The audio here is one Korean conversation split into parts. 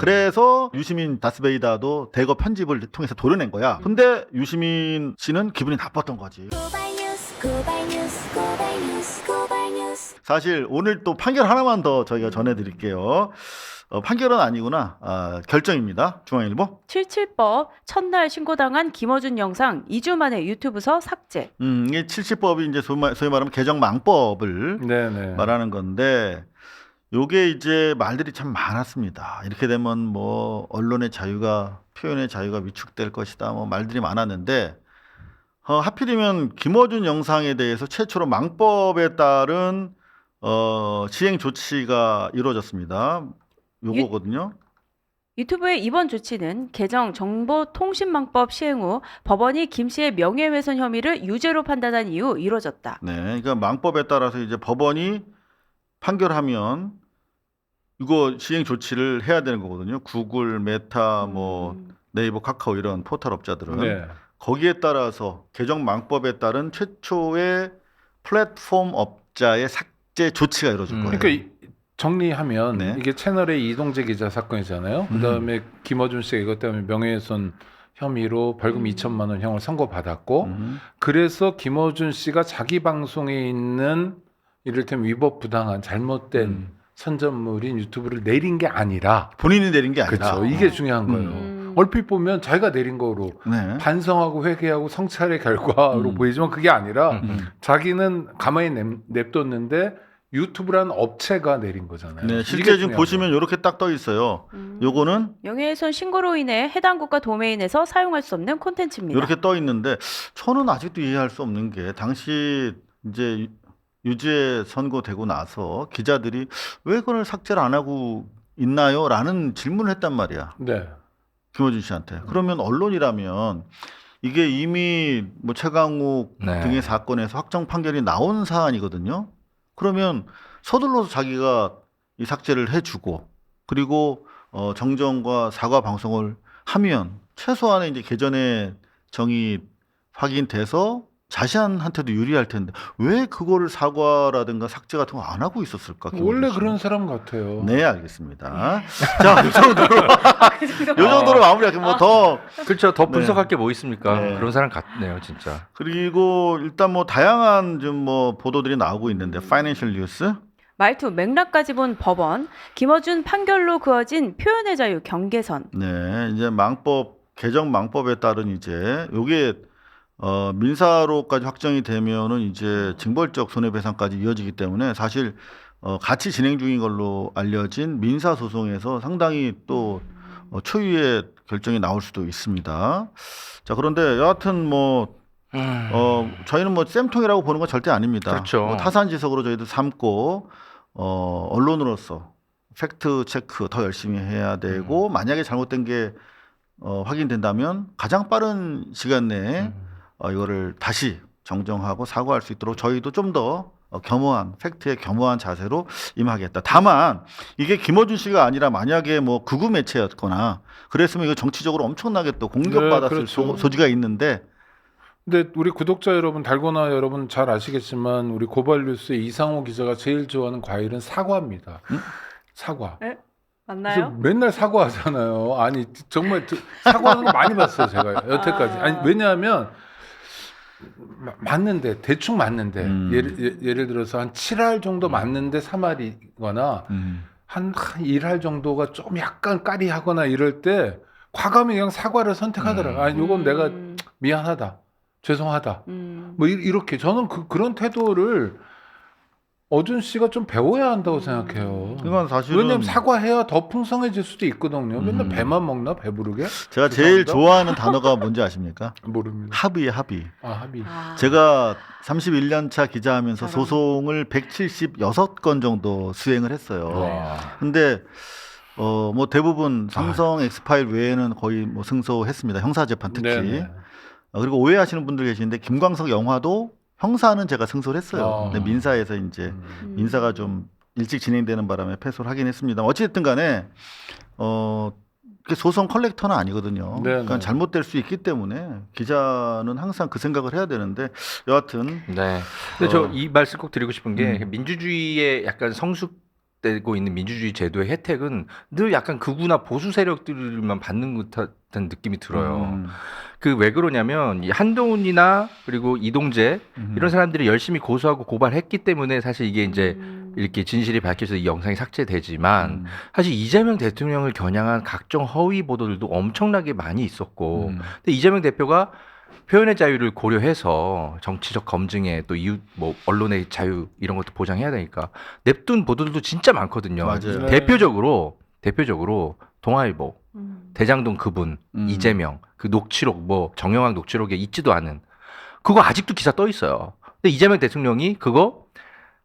그래서 유시민 다스베이다도 대거 편집을 통해서 도려낸 거야. 근데 유시민 씨는 기분이 나빴던 거지. 사실 오늘 또 판결 하나만 더 저희가 전해드릴게요. 판결은 아니구나. 결정입니다. 중앙일보. 77법 첫날 신고당한 김어준 영상 2주 만에 유튜브서 삭제. 이게 70법이 이제 소위 말하면 개정망법을 네네. 말하는 건데, 요게 이제 말들이 참 많았습니다. 이렇게 되면 뭐 언론의 자유가, 표현의 자유가 위축될 것이다, 뭐 말들이 많았는데, 하필이면 김어준 영상에 대해서 최초로 망법에 따른 시행 조치가 이루어졌습니다. 요거거든요. 유튜브의 이번 조치는 개정 정보통신망법 시행 후 법원이 김 씨의 명예훼손 혐의를 유죄로 판단한 이후 이루어졌다. 네, 그러니까 망법에 따라서 이제 법원이 판결하면 이거 시행 조치를 해야 되는 거거든요. 구글, 메타, 뭐 네이버, 카카오 이런 포털 업자들은 네. 거기에 따라서 개정 망법에 따른 최초의 플랫폼 업자의 삭제 조치가 이루어질 거예요. 그러니까 정리하면 네. 이게 채널의 이동재 기자 사건이잖아요. 그다음에 김어준 씨가 이것 때문에 명예훼손 혐의로 벌금 2천만 원 형을 선고받았고 그래서 김어준 씨가 자기 방송에 있는 이를테면 위법 부당한 잘못된 선전물인 유튜브를 내린 게 아니라 본인이 내린 게 아니라. 그렇죠. 이게 중요한 거예요. 얼핏 보면 자기가 내린 거로 네. 반성하고 회개하고 성찰의 결과로 보이지만 그게 아니라 자기는 가만히 냅뒀는데 유튜브라는 업체가 내린 거잖아요. 네, 이게 실제 지금 중요한 보시면 거예요. 이렇게 딱 떠 있어요. 요거는 명예훼손 신고로 인해 해당 국가 도메인에서 사용할 수 없는 콘텐츠입니다. 이렇게 떠 있는데, 저는 아직도 이해할 수 없는 게, 당시 이제 유죄 선고되고 나서 기자들이 왜 그걸 삭제를 안 하고 있나요? 라는 질문을 했단 말이야. 네. 김어준 씨한테. 그러면 언론이라면 이게 이미 뭐 최강욱 네. 등의 사건에서 확정 판결이 나온 사안이거든요. 그러면 서둘러서 자기가 이 삭제를 해주고, 그리고 정정과 사과 방송을 하면 최소한의 이제 개전의 정의 확인돼서 자신한테도 유리할 텐데 왜 그거를 사과라든가 삭제 같은 거 안 하고 있었을까? 원래 김어준 그런 씨는? 사람 같아요. 네, 알겠습니다. 자, 요 정도로 마무리할게요. 뭐 더. 그렇죠. 더 네. 분석할 게 뭐 있습니까? 네. 그런 사람 같네요, 진짜. 그리고 일단 뭐 다양한 좀 뭐 보도들이 나오고 있는데, 파이낸셜 뉴스. 말투 맥락까지 본 법원, 김어준 판결로 그어진 표현의 자유 경계선. 네, 이제 개정 망법에 따른 이제 요게 민사로까지 확정이 되면은 이제 징벌적 손해배상까지 이어지기 때문에, 사실 같이 진행 중인 걸로 알려진 민사 소송에서 상당히 또 초유의 결정이 나올 수도 있습니다. 자, 그런데 여하튼 뭐 저희는 뭐 쌤통이라고 보는 건 절대 아닙니다. 그렇죠. 뭐 타산지석으로 저희도 삼고 언론으로서 팩트 체크 더 열심히 해야 되고, 만약에 잘못된 게 확인된다면 가장 빠른 시간 내에 이거를 다시 정정하고 사과할 수 있도록 저희도 좀 더 겸허한, 팩트에 겸허한 자세로 임하겠다. 다만 이게 김어준 씨가 아니라 만약에 뭐 극우 매체였거나 그랬으면 이거 정치적으로 엄청나게 또 공격받았을 네, 그렇죠. 소지가 있는데, 근데 우리 구독자 여러분, 달고나 여러분 잘 아시겠지만 우리 고발뉴스의 이상호 기자가 제일 좋아하는 과일은 사과입니다. 사과. 그래서 맞나요? 맨날 사과하잖아요. 아니 정말 사과하는 거 많이 봤어요, 제가 여태까지. 아니 왜냐하면 맞는데 대충 맞는데 예를 들어서 한 7할 정도 맞는데 3할이거나 한 1할 정도가 좀 약간 까리하거나 이럴 때 과감히 그냥 사과를 선택하더라고요. 아니 요건 내가 미안하다, 죄송하다, 뭐 이렇게 저는 그런 태도를 어준 씨가 좀 배워야 한다고 생각해요. 이건 사실은 왜냐면 사과해야 더 풍성해질 수도 있거든요. 맨날 배만 먹나 배부르게? 제가 제일 죄송합니다. 좋아하는 단어가 뭔지 아십니까? 모릅니다. 합의에 합의. 합의. 제가 31년 차 기자하면서 잘하네. 소송을 176건 정도 수행을 했어요. 와. 근데 뭐 대부분 삼성 엑스파일 외에는 거의 뭐 승소했습니다. 형사재판 특히. 네네. 그리고 오해하시는 분들 계시는데, 김광석 영화도 형사는 제가 승소를 했어요. 아. 근데 민사에서 이제 민사가 좀 일찍 진행되는 바람에 패소를 하긴 했습니다. 어찌됐든 간에 소송 컬렉터는 아니거든요. 네네. 그러니까 잘못될 수 있기 때문에 기자는 항상 그 생각을 해야 되는데, 여하튼 네. 근데 저 이 말씀 꼭 드리고 싶은 게 민주주의의 약간 되고 있는 민주주의 제도의 혜택은 늘 약간 극우나 보수 세력들만 받는 듯한 느낌이 들어요. 그 왜 그러냐면 이 한동훈이나 그리고 이동재 이런 사람들이 열심히 고소하고 고발했기 때문에 사실 이게 이제 이렇게 진실이 밝혀져서 이 영상이 삭제되지만 사실 이재명 대통령을 겨냥한 각종 허위 보도들도 엄청나게 많이 있었고 근데 이재명 대표가 표현의 자유를 고려해서 정치적 검증에 또 이유 뭐 언론의 자유 이런 것도 보장해야 되니까 냅둔 보도들도 진짜 많거든요. 맞아요. 대표적으로 동아일보 대장동 그분 이재명 그 녹취록 뭐 정영학 녹취록에 있지도 않은 그거 아직도 기사 떠 있어요. 근데 이재명 대통령이 그거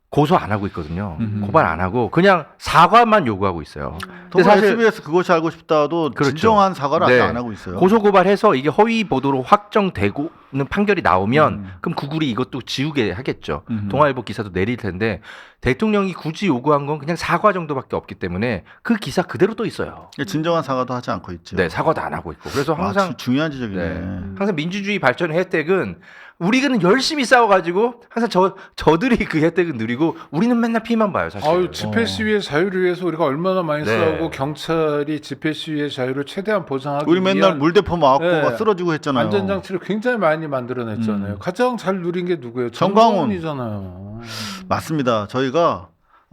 고소 안 하고 있거든요. 고발 안 하고 그냥 사과만 요구하고 있어요. 근데 사실 사실 SBS 그것이 알고 싶다도 그렇죠. 진정한 사과를 네. 아직 안 하고 있어요. 고소 고발해서 이게 허위 보도로 확정되고는 판결이 나오면 그럼 구글이 이것도 지우게 하겠죠. 동아일보 기사도 내릴 텐데 대통령이 굳이 요구한 건 그냥 사과 정도밖에 없기 때문에 그 기사 그대로 또 있어요. 진정한 사과도 하지 않고 있죠. 네, 사과도 안 하고 있고. 그래서 항상 중요한 지적이네. 네. 항상 민주주의 발전의 혜택은 우리는 열심히 싸워가지고 항상 저들이 그 혜택은 누리고 우리는 맨날 피만 봐요, 사실. 아유, 집회 시위의 자유를 위해서 우리가 얼마나 많이 네. 싸우고 경찰이 집회 시위의 자유를 최대한 보장하기 우리 맨날 위한 물대포 맞고 네. 막 쓰러지고 했잖아요. 안전장치를 굉장히 많이 만들어냈잖아요. 가장 잘 누린 게 누구예요? 정광훈. 정광훈이잖아요. 맞습니다. 저희가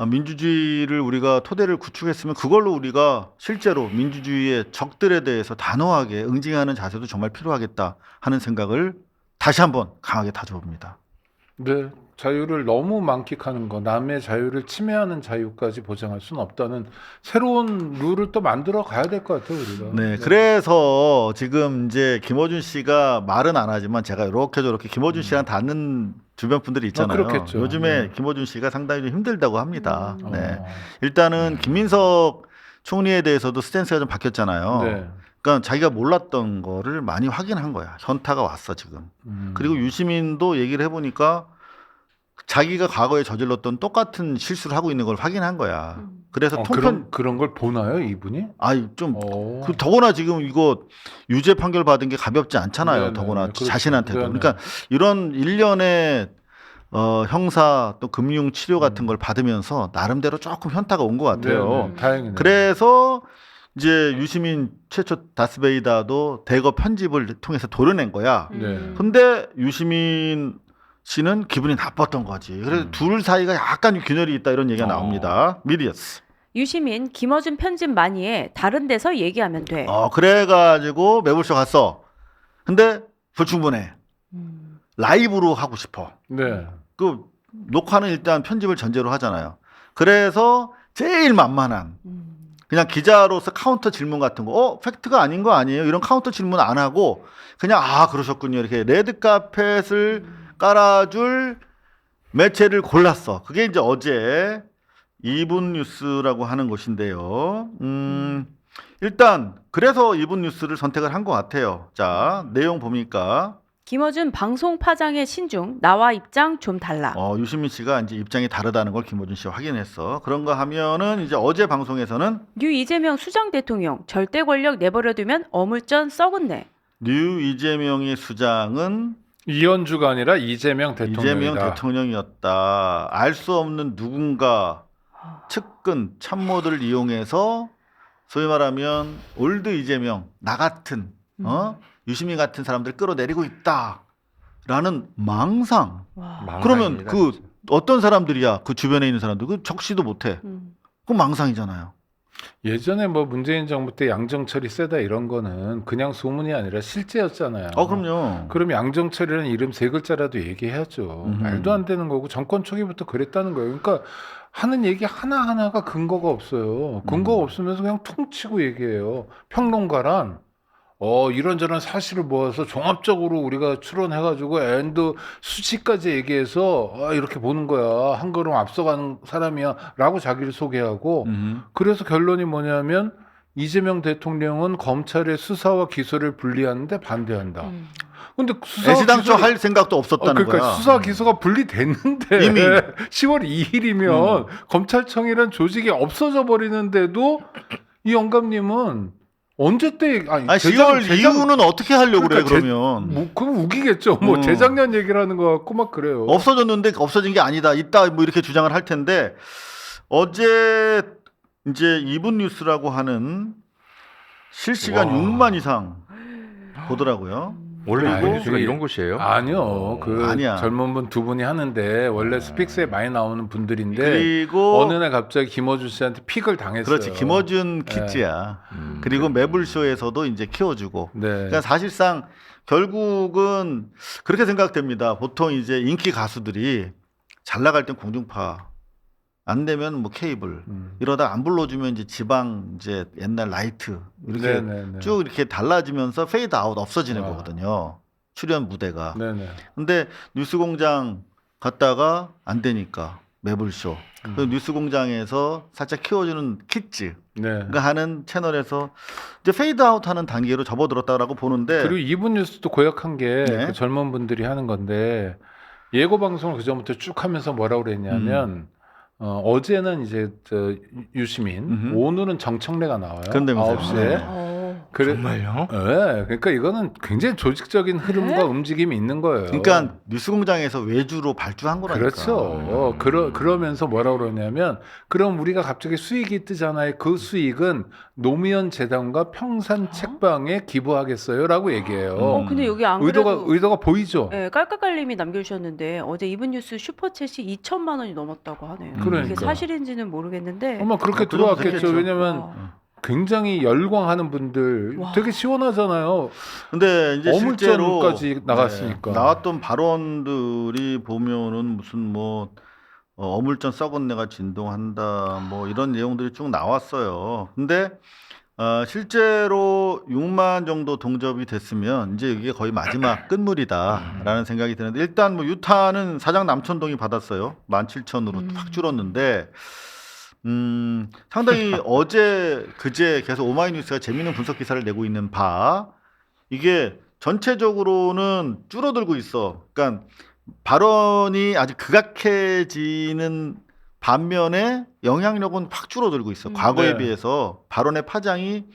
민주주의를 우리가 토대를 구축했으면 그걸로 우리가 실제로 민주주의의 적들에 대해서 단호하게 응징하는 자세도 정말 필요하겠다 하는 생각을 다시 한번 강하게 다져봅니다. 네, 자유를 너무 만끽하는 거, 남의 자유를 침해하는 자유까지 보장할 수는 없다는 새로운 룰을 또 만들어 가야 될 것 같아요, 우리가. 네, 그래서 지금 이제 김어준 씨가 말은 안 하지만 제가 이렇게 저렇게 김어준 씨랑 닿는 주변 분들이 있잖아요. 그렇겠죠. 요즘에 네. 김어준 씨가 상당히 좀 힘들다고 합니다. 네, 어. 일단은 김민석 총리에 대해서도 스탠스가 좀 바뀌었잖아요. 네. 그러니까 자기가 몰랐던 거를 많이 확인한 거야. 현타가 왔어 지금. 그리고 유시민도 얘기를 해보니까 자기가 과거에 저질렀던 똑같은 실수를 하고 있는 걸 확인한 거야. 그래서 통편 그런 걸 보나요, 이분이? 아이 좀 어. 더구나 지금 이거 유죄 판결 받은 게 가볍지 않잖아요. 네네, 더구나 그렇죠. 자신한테도. 네네. 그러니까 이런 일련의 형사 또 금융 치료 같은 걸 받으면서 나름대로 조금 현타가 온 것 같아요. 네네, 다행이네요. 그래서 이제 유시민 최초 다스베이다도 대거 편집을 통해서 도려낸 거야. 네. 근데 유시민 씨는 기분이 나빴던 거지. 그래서 둘 사이가 약간 균열이 있다 이런 얘기가 나옵니다. 미디어스. 유시민, 김어준 편집 많이 해. 다른 데서 얘기하면 돼. 그래가지고 매불쇼 갔어. 근데 불충분해. 라이브로 하고 싶어. 네. 그 녹화는 일단 편집을 전제로 하잖아요. 그래서 제일 만만한 그냥 기자로서 카운터 질문 같은 거, 팩트가 아닌 거 아니에요? 이런 카운터 질문 안 하고 그냥 그러셨군요. 이렇게 레드 카펫을 깔아줄 매체를 골랐어. 그게 이제 어제 2분 뉴스라고 하는 곳인데요. 일단 그래서 2분 뉴스를 선택을 한 것 같아요. 자, 내용 보니까 김어준 방송 파장의 신중. 나와 입장 좀 달라. 유시민 씨가 이제 입장이 다르다는 걸 김어준 씨가 확인했어. 그런가 하면은 이제 어제 방송에서는 뉴 이재명 수장 대통령 절대 권력 내버려두면 어물전 썩었네. 뉴 이재명의 수장은 이현주가 아니라 이재명 대통령이다. 이재명 대통령이었다. 알 수 없는 누군가 측근 참모들을 이용해서 소위 말하면 올드 이재명 나 같은 유시민 같은 사람들 끌어내리고 있다라는 망상. 와. 그러면 그 어떤 사람들이야? 그 주변에 있는 사람들 그 적시도 못해. 그 망상이잖아요. 예전에 뭐 문재인 정부 때 양정철이 세다 이런 거는 그냥 소문이 아니라 실제였잖아요. 그럼요. 그럼 양정철이라는 이름 세 글자라도 얘기해야죠. 말도 안 되는 거고 정권 초기부터 그랬다는 거예요. 그러니까 하는 얘기 하나하나가 근거가 없어요. 근거가 없으면서 그냥 퉁치고 얘기해요. 평론가란 이런저런 사실을 모아서 종합적으로 우리가 추론해가지고 엔드 수치까지 얘기해서 이렇게 보는 거야. 한 걸음 앞서가는 사람이야 라고 자기를 소개하고 그래서 결론이 뭐냐면 이재명 대통령은 검찰의 수사와 기소를 분리하는데 반대한다. 근데 애시당초 할 생각도 없었다는 그러니까 거야. 수사 기소가 분리됐는데 이미 10월 2일이면 검찰청이란 조직이 없어져 버리는데도 이 영감님은 언제 때 아니 10월 이후는 어떻게 하려고 그래 그러면 그럼 우기겠죠. 뭐 재작년 얘기를 하는 거 같고 막 그래요. 없어졌는데 없어진 게 아니다. 있다 뭐 이렇게 주장을 할 텐데 어제 이제 이분 뉴스라고 하는 실시간 와. 6만 이상 보더라고요. 원래 그리고 이번 뉴스가 이런 곳이에요? 아니요. 그 아니야. 젊은 분 두 분이 하는데 원래 스픽스에 많이 나오는 분들인데 그리고 어느 날 갑자기 김어준 씨한테 픽을 당했어요. 그렇지 김어준 키즈야. 그리고 매블쇼에서도 이제 키워주고. 네. 그러니까 사실상 결국은 그렇게 생각됩니다. 보통 이제 인기 가수들이 잘 나갈 땐 공중파, 안 되면 뭐 케이블 이러다 안 불러주면 이제 지방 이제 옛날 라이트 이렇게 네네네. 쭉 이렇게 달라지면서 페이드 아웃 없어지는 아. 거거든요. 출연 무대가. 네네. 근데 뉴스공장 갔다가 안 되니까 매블쇼. 그 뉴스공장에서 살짝 키워주는 키즈. 네. 가 하는 채널에서 이제 페이드 아웃하는 단계로 접어들었다라고 보는데 그리고 이분 뉴스도 고약한 게 네. 그 젊은 분들이 하는 건데 예고 방송을 그 전부터 쭉 하면서 뭐라고 그랬냐면 어제는 이제 유시민, 오늘은 정청래가 나와요. 그런다면서요. 9시에. 그래, 정말요? 네, 그러니까 이거는 굉장히 조직적인 흐름과 움직임이 있는 거예요. 그러니까 뉴스공장에서 외주로 발주한 거라니까. 그렇죠. 그러면서 뭐라고 그러냐면 그럼 우리가 갑자기 수익이 뜨잖아요. 그 수익은 노무현 재단과 평산 책방에 기부하겠어요라고 얘기해요. 근데 여기 안 그래도 의도가 보이죠. 네, 깔깔깔님이 남겨주셨는데 어제 이분 뉴스 슈퍼챗이 2천만 원이 넘었다고 하네요. 그러니까. 이게 사실인지는 모르겠는데. 아마 그렇게 그 정도 들어왔겠죠. 됐겠죠. 왜냐면 와. 굉장히 열광하는 분들 와. 되게 시원하잖아요. 근데 이제 실제로 어물전까지 나갔으니까. 나왔던 발언들이 보면은 무슨 뭐 어물전 썩은 내가 진동한다 뭐 이런 내용들이 쭉 나왔어요. 근데 실제로 6만 정도 동접이 됐으면 이제 이게 거의 마지막 끝물이다라는 생각이 드는데 일단 뭐 유타는 사장 남천동이 받았어요. 17,000으로 확 줄었는데 상당히 어제 그제 계속 오마이뉴스가 재미있는 분석 기사를 내고 있는 바 이게 전체적으로는 줄어들고 있어. 그러니까 발언이 아주 극악해지는 반면에 영향력은 확 줄어들고 있어. 과거에 네. 비해서 발언의 파장이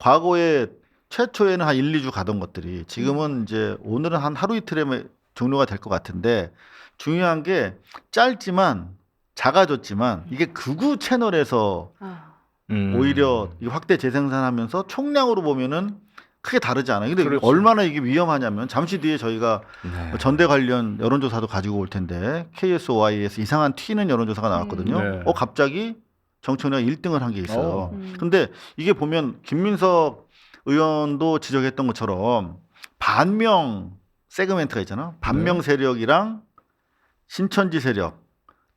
과거에 최초에는 한 1, 2주 가던 것들이 지금은 이제 오늘은 한 하루 이틀에 종료가 될 것 같은데 중요한 게 짧지만 작아졌지만 이게 극우 채널에서 오히려 이 확대 재생산하면서 총량으로 보면은 크게 다르지 않아요. 근데 그렇죠. 얼마나 이게 위험하냐면 잠시 뒤에 저희가 네. 전대 관련 여론조사도 가지고 올 텐데 KSOI에서 이상한 튀는 여론조사가 나왔거든요. 네. 갑자기 정청래가 1등을 한 게 있어요. 어. 근데 이게 보면 김민석 의원도 지적했던 것처럼 반명 세그멘트가 있잖아. 반명 세력이랑 신천지 세력,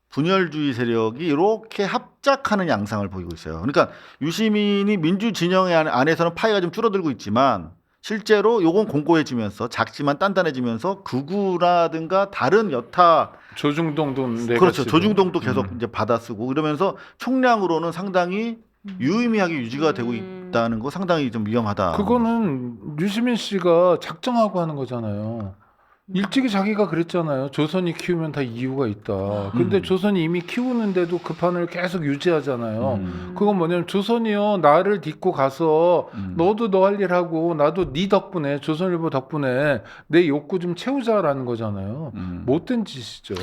분열주의 세력이 이렇게 합작하는 양상을 보이고 있어요. 그러니까 유시민이 민주 진영의 안에서는 파이가 좀 줄어들고 있지만 실제로 요건 공고해지면서 작지만 단단해지면서 극우라든가 다른 여타 조중동도 그렇죠. 조중동도 계속 이제 받아쓰고 이러면서 총량으로는 상당히 유의미하게 유지가 되고 있다는 거 상당히 좀 위험하다. 그거는 유시민 씨가 작정하고 하는 거잖아요. 일찍이 자기가 그랬잖아요. 조선이 키우면 다 이유가 있다. 근데 조선이 이미 키우는데도 그 판을 계속 유지하잖아요. 그건 뭐냐면 조선이요 나를 딛고 가서 너도 너 할 일 하고 나도 네 덕분에 조선일보 덕분에 내 욕구 좀 채우자라는 거잖아요. 못된 짓이죠.